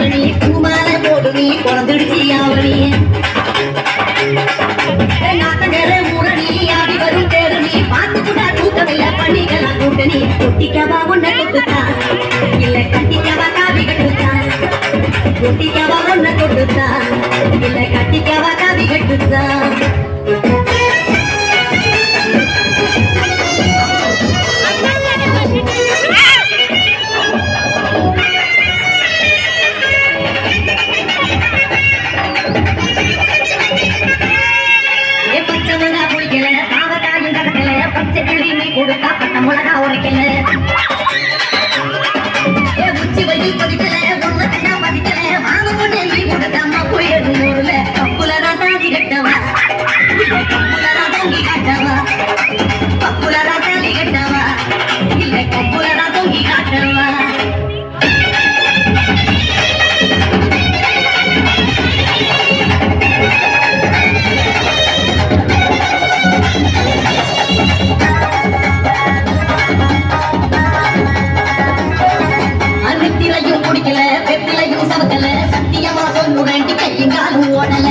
ஆவணி பூமால போடு நீ பிறந்துடுச்சி ஆவணி நாத்தங்கர முரணி ஆடி வரும் தேரு நீ பார்த்து கூட தூக்கமில்ல பண்ணிக்கலாம் கூட்டணி ஒட்டிக்கவா உன்னை கொடுத்தா இல்ல கட்டிக்கவா காவி கட்டுத்தா ஒட்டிக்கவா உன்னை கொடுத்தா இல்ல கட்டிக்கவா காவி கட்டுத்தா கொடுத்தா பட்ட மிளகா உரைக்கல உச்சி வயல் பதிக்கல உள்ள கண்ணா பதிக்கல மாம பொண்ணு நீ கொடுத்தாம போயிடு ஊர்ல பப்புலதான் தாண்டி கட்டவா பப்புலதான் தொங்கி காட்டவா பப்புலதான் தாண்டி கட்டவா இல்ல கப்புலதான் தொங்கி காட்டவா சத்தியமா சொல்லுவேண்டி கையங்காலும் ஓடல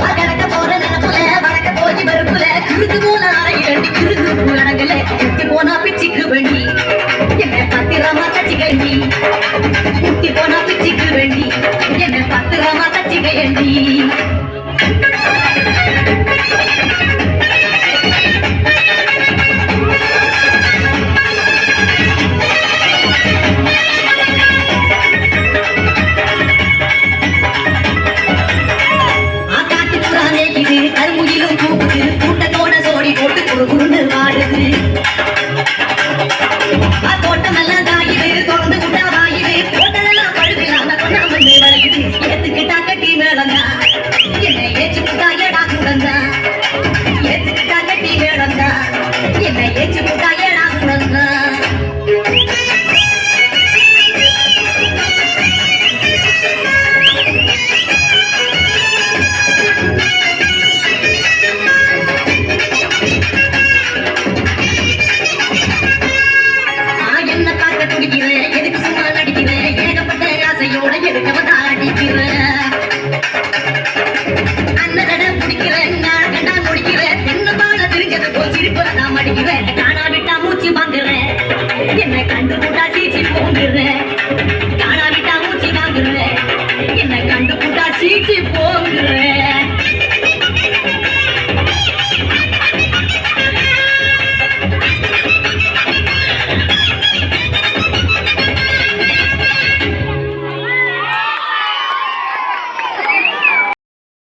அகடக்க போற நினப்புல வடக்க போய் வெறுப்புல கிருது போல இரண்டு கிருது அடங்கல குட்டி போனா பிச்சுக்கு வேண்டி என்ன பத்திரமா கட்சிக்கண்டி குட்டி போனா பிச்சுக்கு வேண்டி என்ன பத்திரமா கட்சிக்கண்டி